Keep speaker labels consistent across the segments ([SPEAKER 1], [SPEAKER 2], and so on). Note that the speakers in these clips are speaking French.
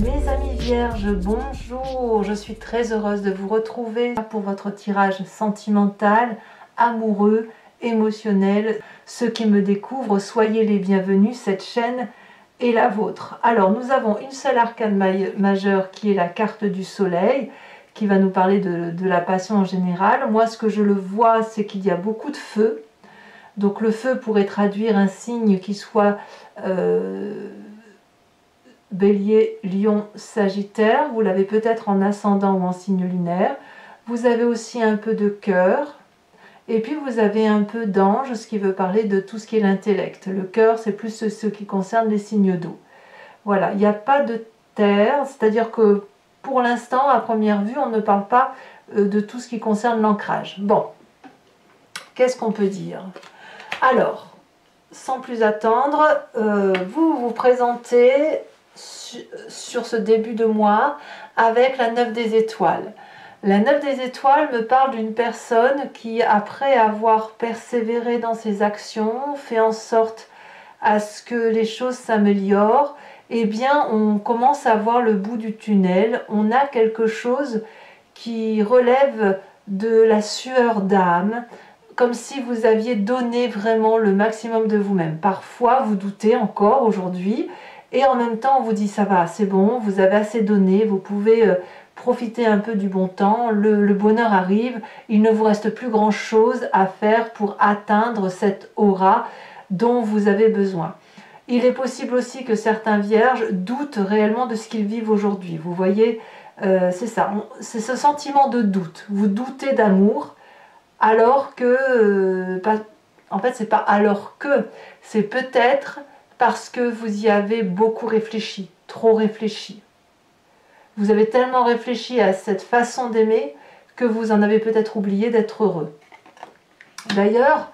[SPEAKER 1] Mes amis vierges, bonjour, je suis très heureuse de vous retrouver pour votre tirage sentimental, amoureux, émotionnel. Ceux qui me découvrent, soyez les bienvenus, cette chaîne est la vôtre. Alors nous avons une seule arcane majeure qui est la carte du soleil, qui va nous parler de la passion en général. Moi ce que je le vois, c'est qu'il y a beaucoup de feu. Donc le feu pourrait traduire un signe qui soit Bélier, Lion, Sagittaire. Vous l'avez peut-être en ascendant ou en signe lunaire. Vous avez aussi un peu de cœur. Et puis vous avez un peu d'ange, ce qui veut parler de tout ce qui est l'intellect. Le cœur, c'est plus ce qui concerne les signes d'eau. Voilà, il n'y a pas de terre, c'est-à-dire que pour l'instant, à première vue, on ne parle pas de tout ce qui concerne l'ancrage. Bon, qu'est-ce qu'on peut dire? Alors, sans plus attendre, vous vous présentez sur ce début de mois avec la 9 des étoiles. La 9 des étoiles me parle d'une personne qui, après avoir persévéré dans ses actions, fait en sorte à ce que les choses s'améliorent, eh bien on commence à voir le bout du tunnel. On a quelque chose qui relève de la sueur d'âme, comme si vous aviez donné vraiment le maximum de vous-même. Parfois vous doutez encore aujourd'hui, et en même temps on vous dit ça va, c'est bon, vous avez assez donné, vous pouvez profiter un peu du bon temps, le bonheur arrive, il ne vous reste plus grand chose à faire pour atteindre cette aura dont vous avez besoin. Il est possible aussi que certains vierges doutent réellement de ce qu'ils vivent aujourd'hui. Vous voyez, c'est ça, c'est ce sentiment de doute. Vous doutez d'amour alors que, en fait c'est pas alors que, c'est peut-être parce que vous y avez beaucoup réfléchi, trop réfléchi. Vous avez tellement réfléchi à cette façon d'aimer que vous en avez peut-être oublié d'être heureux. D'ailleurs,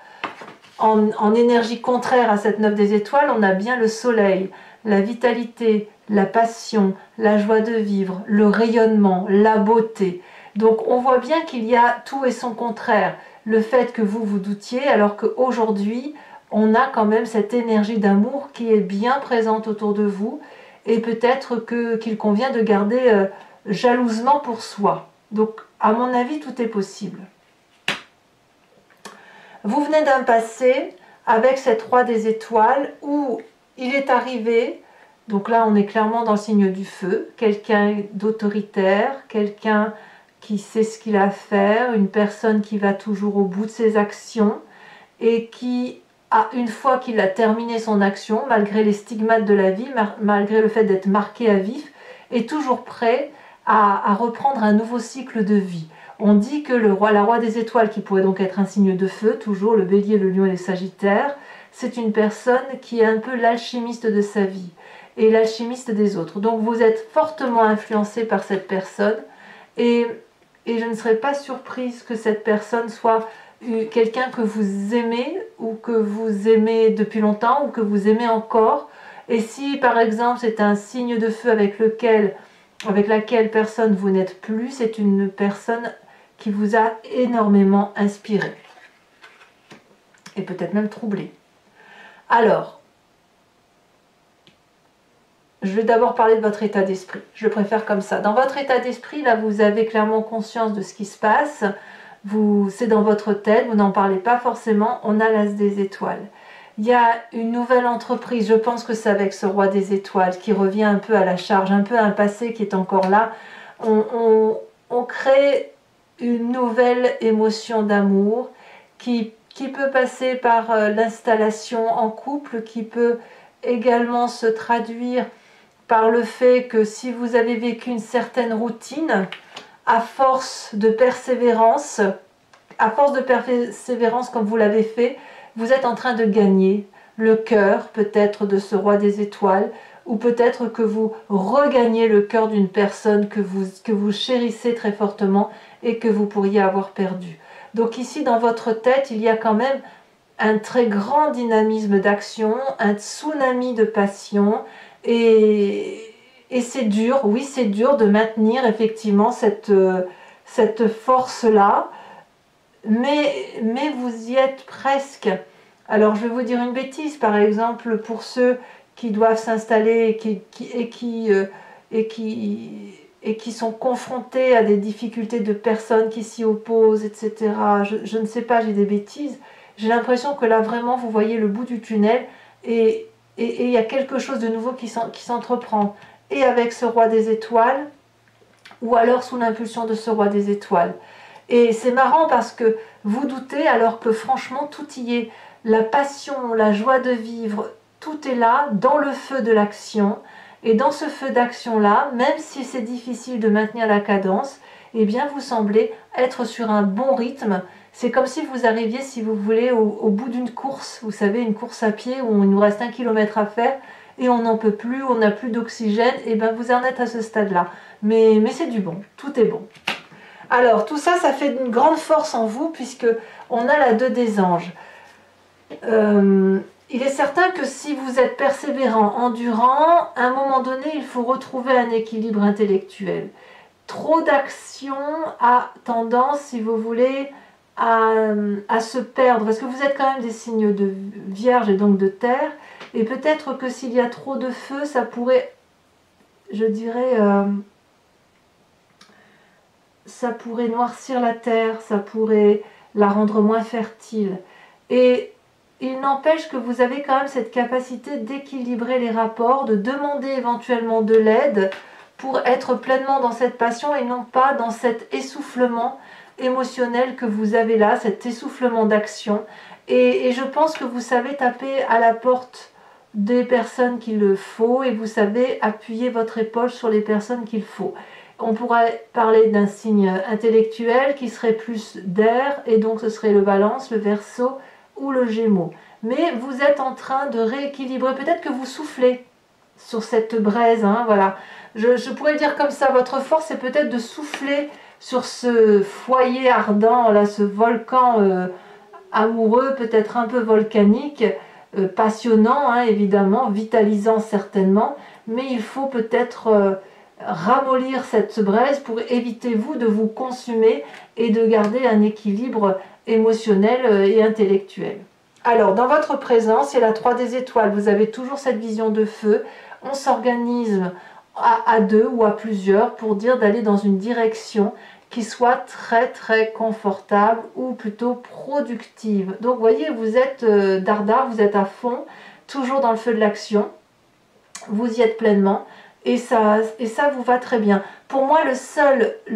[SPEAKER 1] en énergie contraire à cette 9 des étoiles, on a bien le soleil, la vitalité, la passion, la joie de vivre, le rayonnement, la beauté. Donc on voit bien qu'il y a tout et son contraire. Le fait que vous vous doutiez, alors qu'aujourd'hui, on a quand même cette énergie d'amour qui est bien présente autour de vous, et peut-être qu'il convient de garder jalousement pour soi. Donc à mon avis, tout est possible. Vous venez d'un passé avec cette roi des étoiles où il est arrivé, donc là on est clairement dans le signe du feu, quelqu'un d'autoritaire, quelqu'un qui sait ce qu'il a à faire, une personne qui va toujours au bout de ses actions et qui, une fois qu'il a terminé son action, malgré les stigmates de la vie, malgré le fait d'être marqué à vif, est toujours prêt à reprendre un nouveau cycle de vie. On dit que la roi des étoiles, qui pourrait donc être un signe de feu, toujours le bélier, le lion et le sagittaire, c'est une personne qui est un peu l'alchimiste de sa vie et l'alchimiste des autres. Donc vous êtes fortement influencé par cette personne et je ne serais pas surprise que cette personne soit quelqu'un que vous aimez ou que vous aimez depuis longtemps ou que vous aimez encore. Et si par exemple c'est un signe de feu avec laquelle personne vous n'êtes plus, c'est une personne qui vous a énormément inspiré et peut-être même troublé. Alors, je vais d'abord parler de votre état d'esprit. Je préfère comme ça. Dans votre état d'esprit, là, vous avez clairement conscience de ce qui se passe. C'est dans votre tête, vous n'en parlez pas forcément. On a l'as des étoiles. Il y a une nouvelle entreprise, je pense que c'est avec ce roi des étoiles qui revient un peu à la charge, un peu un passé qui est encore là. On crée une nouvelle émotion d'amour qui peut passer par l'installation en couple, qui peut également se traduire par le fait que si vous avez vécu une certaine routine, à force de persévérance comme vous l'avez fait, vous êtes en train de gagner le cœur peut-être de ce roi des étoiles, ou peut-être que vous regagnez le cœur d'une personne que vous chérissez très fortement et que vous pourriez avoir perdu. Donc ici dans votre tête, il y a quand même un très grand dynamisme d'action, un tsunami de passion, et c'est dur, oui c'est dur de maintenir effectivement cette force-là, mais vous y êtes presque. Alors je vais vous dire une bêtise, par exemple pour ceux qui doivent s'installer et qui sont confrontés à des difficultés de personnes qui s'y opposent, etc. Je ne sais pas, j'ai des bêtises. J'ai l'impression que là, vraiment, vous voyez le bout du tunnel et il y a quelque chose de nouveau qui s'entreprend. Et avec ce roi des étoiles, ou alors sous l'impulsion de ce roi des étoiles. Et c'est marrant parce que vous doutez alors que franchement, tout y est. La passion, la joie de vivre, tout est là, dans le feu de l'action. Et dans ce feu d'action-là, même si c'est difficile de maintenir la cadence, eh bien vous semblez être sur un bon rythme. C'est comme si vous arriviez, si vous voulez, au bout d'une course. Vous savez, une course à pied où il nous reste 1 kilomètre à faire et on n'en peut plus, on n'a plus d'oxygène. Et bien vous en êtes à ce stade-là. Mais c'est du bon, tout est bon. Alors tout ça, ça fait une grande force en vous puisque on a la 2 des anges. Il est certain que si vous êtes persévérant, endurant, à un moment donné, il faut retrouver un équilibre intellectuel. Trop d'action a tendance, si vous voulez, à se perdre, parce que vous êtes quand même des signes de Vierge et donc de Terre, et peut-être que s'il y a trop de feu, ça pourrait, je dirais, ça pourrait noircir la Terre, ça pourrait la rendre moins fertile. Et il n'empêche que vous avez quand même cette capacité d'équilibrer les rapports, de demander éventuellement de l'aide pour être pleinement dans cette passion et non pas dans cet essoufflement émotionnel que vous avez là, cet essoufflement d'action. Et je pense que vous savez taper à la porte des personnes qu'il le faut et vous savez appuyer votre épaule sur les personnes qu'il faut. On pourrait parler d'un signe intellectuel qui serait plus d'air et donc ce serait le Balance, le Verseau ou le Gémeaux. Mais vous êtes en train de rééquilibrer, peut-être que vous soufflez sur cette braise, hein, voilà. Je pourrais dire comme ça, votre force c'est peut-être de souffler sur ce foyer ardent, là, ce volcan amoureux, peut-être un peu volcanique, passionnant, hein, évidemment, vitalisant certainement, mais il faut peut-être ramollir cette braise pour éviter vous de vous consumer et de garder un équilibre émotionnel et intellectuel. Alors, dans votre présent, c'est la 3 des étoiles, vous avez toujours cette vision de feu, on s'organise à 2 ou à plusieurs pour dire d'aller dans une direction qui soit très très confortable ou plutôt productive. Donc, vous voyez, vous êtes dardard, vous êtes à fond, toujours dans le feu de l'action, vous y êtes pleinement. Et ça vous va très bien. Pour moi, le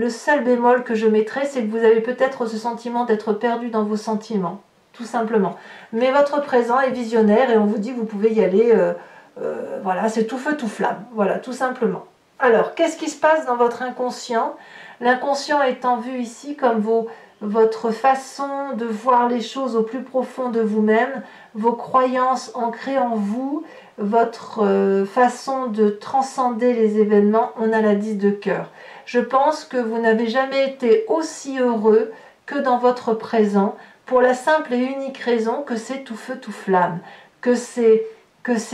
[SPEAKER 1] seul bémol que je mettrais, c'est que vous avez peut-être ce sentiment d'être perdu dans vos sentiments, tout simplement. Mais votre présent est visionnaire et on vous dit que vous pouvez y aller, voilà, c'est tout feu, tout flamme, voilà, tout simplement. Alors, qu'est-ce qui se passe dans votre inconscient? L'inconscient étant vu ici comme votre façon de voir les choses au plus profond de vous-même, vos croyances ancrées en vous, votre façon de transcender les événements, on a la 10 de cœur. Je pense que vous n'avez jamais été aussi heureux que dans votre présent, pour la simple et unique raison que c'est tout feu, tout flamme, que c'est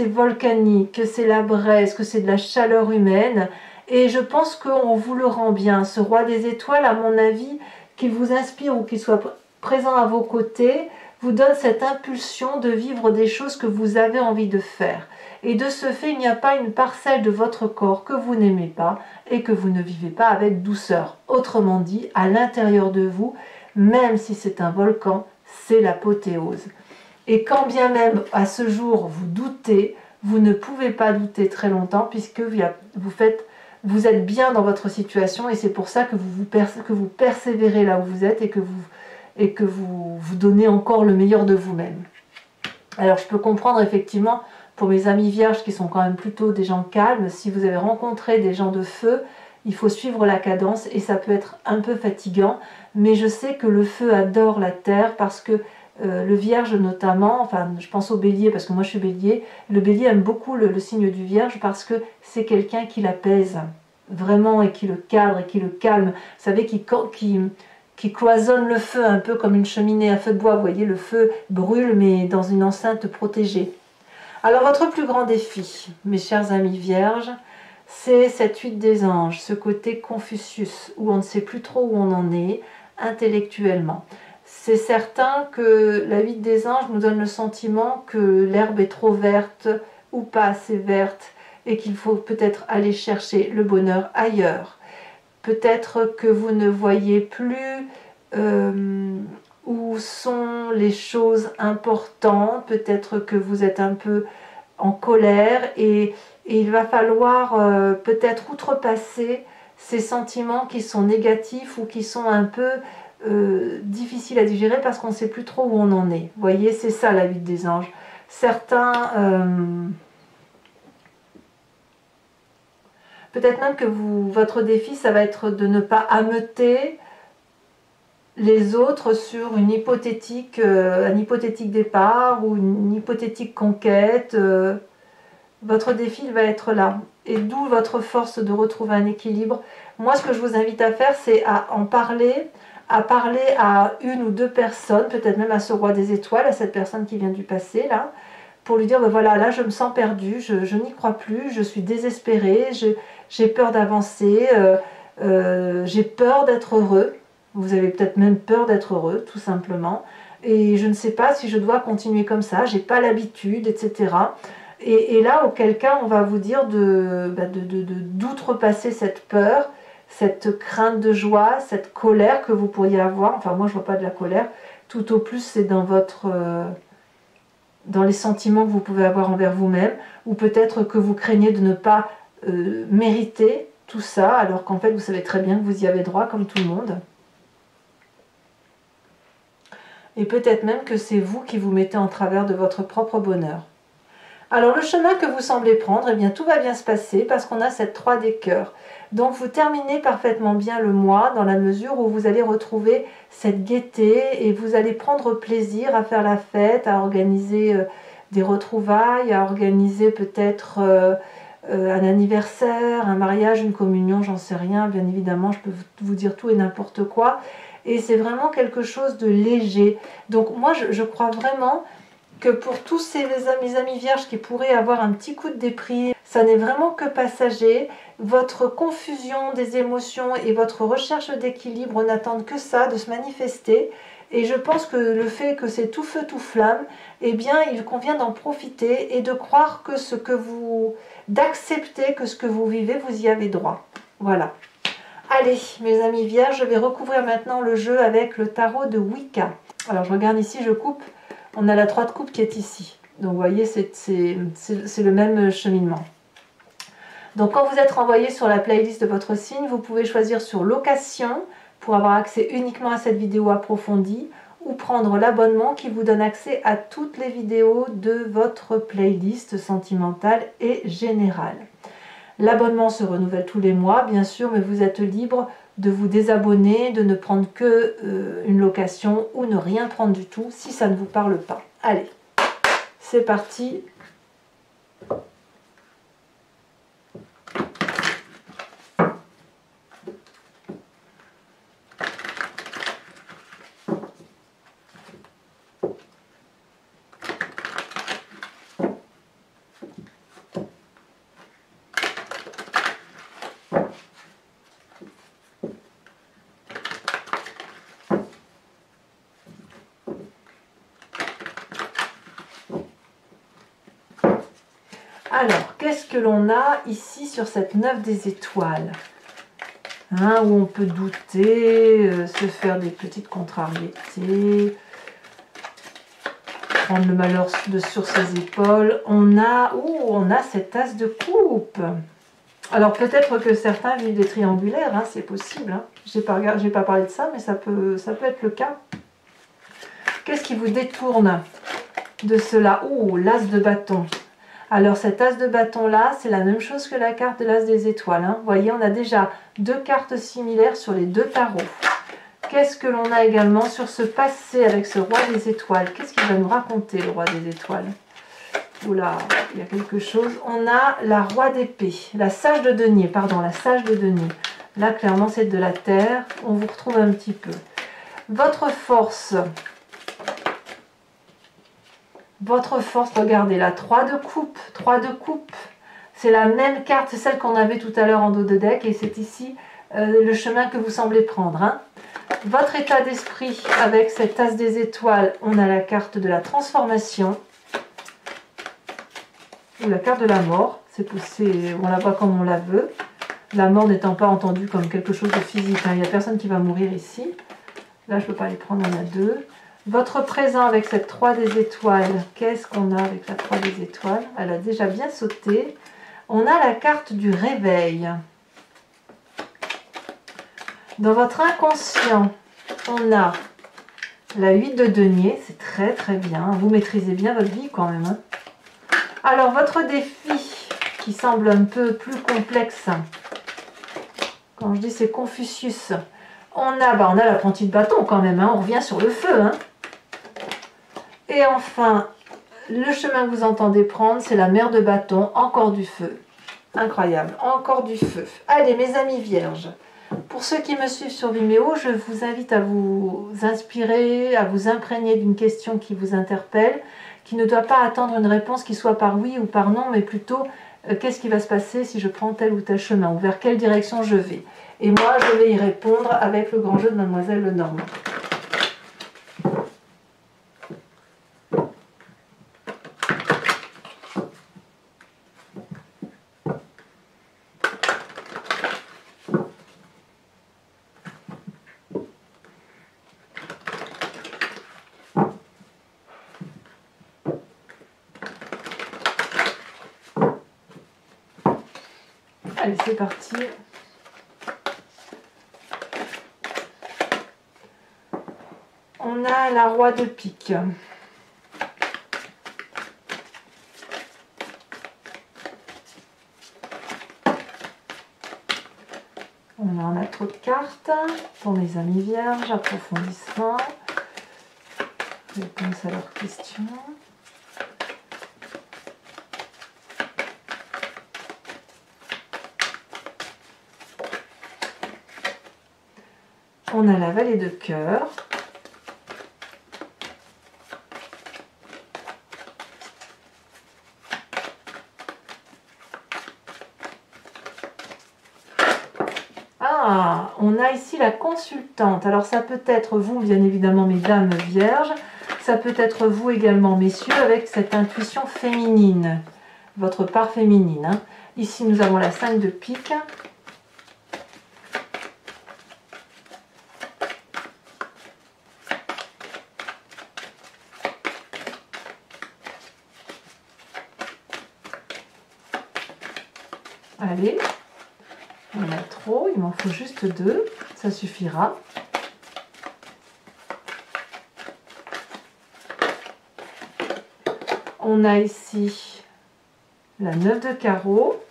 [SPEAKER 1] volcanique, que c'est la braise, que c'est de la chaleur humaine. Et je pense qu'on vous le rend bien. Ce roi des étoiles, à mon avis, qu'il vous inspire ou qu'il soit présent à vos côtés, vous donne cette impulsion de vivre des choses que vous avez envie de faire. Et de ce fait, il n'y a pas une parcelle de votre corps que vous n'aimez pas et que vous ne vivez pas avec douceur. Autrement dit, à l'intérieur de vous, même si c'est un volcan, c'est l'apothéose. Et quand bien même à ce jour vous doutez, vous ne pouvez pas douter très longtemps puisque vous êtes bien dans votre situation et c'est pour ça que vous persévérez là où vous êtes et que vous donnez encore le meilleur de vous-même. Alors je peux comprendre effectivement pour mes amis vierges qui sont quand même plutôt des gens calmes, si vous avez rencontré des gens de feu, il faut suivre la cadence et ça peut être un peu fatigant, mais je sais que le feu adore la terre parce que le vierge notamment, enfin je pense au bélier parce que moi je suis bélier, le bélier aime beaucoup le signe du vierge parce que c'est quelqu'un qui l'apaise vraiment et qui le cadre et qui le calme, vous savez, qui cloisonne le feu un peu comme une cheminée à feu de bois, vous voyez, le feu brûle mais dans une enceinte protégée. Alors votre plus grand défi, mes chers amis vierges, c'est cette 8 des anges, ce côté Confucius, où on ne sait plus trop où on en est intellectuellement. C'est certain que la 8 des anges nous donne le sentiment que l'herbe est trop verte ou pas assez verte et qu'il faut peut-être aller chercher le bonheur ailleurs. Peut-être que vous ne voyez plus où sont les choses importantes, peut-être que vous êtes un peu en colère et il va falloir peut-être outrepasser ces sentiments qui sont négatifs ou qui sont un peu difficiles à digérer parce qu'on ne sait plus trop où on en est. Vous voyez, c'est ça la vie des anges. Certains... peut-être même que votre défi, ça va être de ne pas ameuter les autres sur une hypothétique, un hypothétique départ ou une hypothétique conquête. Votre défi il va être là. Et d'où votre force de retrouver un équilibre. Moi, ce que je vous invite à faire, c'est à en parler, à parler à une ou deux personnes, peut-être même à ce roi des étoiles, à cette personne qui vient du passé, là, pour lui dire, ben voilà, là, je me sens perdue, je n'y crois plus, je suis désespérée, j'ai peur d'avancer, j'ai peur d'être heureux. Vous avez peut-être même peur d'être heureux, tout simplement. Et je ne sais pas si je dois continuer comme ça, j'ai pas l'habitude, etc. Et là, auquel cas, on va vous dire d'outrepasser cette peur, cette crainte de joie, cette colère que vous pourriez avoir. Enfin, moi, je ne vois pas de la colère. Tout au plus, c'est dans dans les sentiments que vous pouvez avoir envers vous-même, ou peut-être que vous craignez de ne pas mériter tout ça, alors qu'en fait, vous savez très bien que vous y avez droit, comme tout le monde. Et peut-être même que c'est vous qui vous mettez en travers de votre propre bonheur. Alors le chemin que vous semblez prendre, eh bien tout va bien se passer parce qu'on a cette 3 des cœurs. Donc vous terminez parfaitement bien le mois dans la mesure où vous allez retrouver cette gaieté et vous allez prendre plaisir à faire la fête, à organiser des retrouvailles, à organiser peut-être un anniversaire, un mariage, une communion, j'en sais rien, bien évidemment je peux vous dire tout et n'importe quoi. Et c'est vraiment quelque chose de léger. Donc moi je crois vraiment que pour tous mes amis vierges qui pourraient avoir un petit coup de déprime, ça n'est vraiment que passager. Votre confusion des émotions et votre recherche d'équilibre n'attendent que ça, de se manifester. Et je pense que le fait que c'est tout feu, tout flamme, eh bien, il convient d'en profiter et de croire que d'accepter que ce que vous vivez, vous y avez droit. Voilà. Allez, mes amis vierges, je vais recouvrir maintenant le jeu avec le tarot de Wicca. Alors, je regarde ici, je coupe. On a la 3 de coupe qui est ici. Donc, vous voyez, c'est le même cheminement. Donc, quand vous êtes renvoyé sur la playlist de votre signe, vous pouvez choisir sur location pour avoir accès uniquement à cette vidéo approfondie ou prendre l'abonnement qui vous donne accès à toutes les vidéos de votre playlist sentimentale et générale. L'abonnement se renouvelle tous les mois, bien sûr, mais vous êtes libre de vous désabonner, de ne prendre que une location ou ne rien prendre du tout si ça ne vous parle pas. Allez, c'est parti. Alors, qu'est-ce que l'on a ici sur cette 9 des étoiles, hein, où on peut douter, se faire des petites contrariétés, prendre le malheur sur ses épaules. On a cet as de coupe. Alors peut-être que certains vivent des triangulaires, hein, c'est possible. Hein. J'ai pas parlé de ça, mais ça peut être le cas. Qu'est-ce qui vous détourne de cela? L'as de bâton. Alors cet as de bâton là, c'est la même chose que la carte de l'as des étoiles. Hein. Vous voyez, on a déjà deux cartes similaires sur les deux tarots. Qu'est-ce que l'on a également sur ce passé avec ce roi des étoiles? Qu'est-ce qu'il va nous raconter, le roi des étoiles? Oula, il y a quelque chose. On a la roi d'épée, la sage de denier, pardon, la sage de denier. Là, clairement, c'est de la terre. On vous retrouve un petit peu. Votre force... Votre force, regardez là, 3 de coupe, 3 de coupe. C'est la même carte, c'est celle qu'on avait tout à l'heure en dos de deck et c'est ici le chemin que vous semblez prendre. Hein. Votre état d'esprit avec cette as des étoiles, on a la carte de la transformation. ou la carte de la mort. On la voit comme on la veut. La mort n'étant pas entendue comme quelque chose de physique. Il n'y a personne qui va mourir ici. Là, je ne peux pas les prendre, on en a deux. Votre présent avec cette 3 des étoiles. Qu'est-ce qu'on a avec la 3 des étoiles? Elle a déjà bien sauté. On a la carte du réveil. Dans votre inconscient, on a la 8 de denier. C'est très très bien. Vous maîtrisez bien votre vie quand même. Hein. Alors, votre défi qui semble un peu plus complexe. Quand je dis c'est Confucius. On a l'apprenti de bâton quand même. Hein. On revient sur le feu. Hein. Et enfin, le chemin que vous entendez prendre, c'est la mer de bâton. Encore du feu. Incroyable. Encore du feu. Allez, mes amis vierges. Pour ceux qui me suivent sur Vimeo, je vous invite à vous inspirer, à vous imprégner d'une question qui vous interpelle, qui ne doit pas attendre une réponse qui soit par oui ou par non, mais plutôt qu'est-ce qui va se passer si je prends tel ou tel chemin, ou vers quelle direction je vais. Et moi, je vais y répondre avec le grand jeu de Mademoiselle Lenormand. Allez, c'est parti. On a la roi de pique. On en a trop de cartes. Pour mes amis vierges, approfondissement. Réponse à leurs questions. On a la vallée de cœur. Ah, on a ici la consultante. Alors ça peut être vous, bien évidemment, mesdames vierges. Ça peut être vous également, messieurs, avec cette intuition féminine. Votre part féminine. Hein. Ici, nous avons la 5 de pique. Allez, on a trop, il m'en faut juste 2, ça suffira. On a ici la 9 de carreau.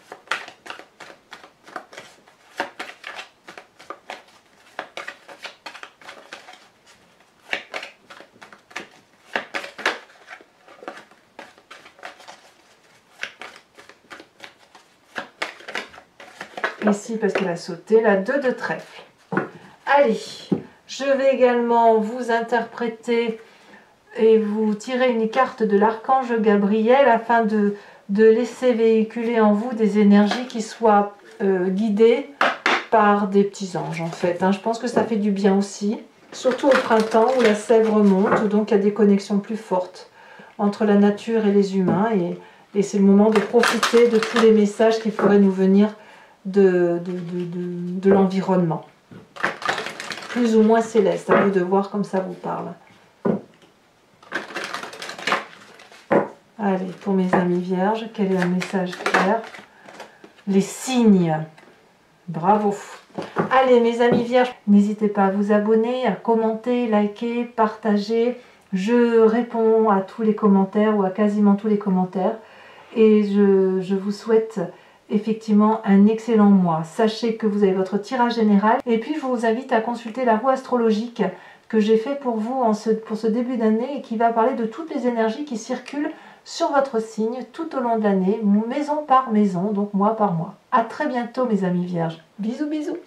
[SPEAKER 1] Ici parce qu'elle a sauté, la 2 de trèfle. Allez, je vais également vous interpréter et vous tirer une carte de l'archange Gabriel afin de laisser véhiculer en vous des énergies qui soient guidées par des petits anges en fait. Hein. Je pense que ça fait du bien aussi, surtout au printemps où la sève remonte, donc il y a des connexions plus fortes entre la nature et les humains et c'est le moment de profiter de tous les messages qui pourraient nous venir de l'environnement. Plus ou moins céleste, à vous de voir comme ça vous parle. Allez, pour mes amis vierges, quel est un message clair? Les signes. Bravo. Allez, mes amis vierges, n'hésitez pas à vous abonner, à commenter, liker, partager. Je réponds à tous les commentaires ou à quasiment tous les commentaires. Et je vous souhaite effectivement un excellent mois. Sachez que vous avez votre tirage général. Et puis, je vous invite à consulter la roue astrologique que j'ai fait pour vous pour ce début d'année et qui va parler de toutes les énergies qui circulent sur votre signe tout au long de l'année, maison par maison, donc mois par mois. À très bientôt mes amis vierges. Bisous bisous.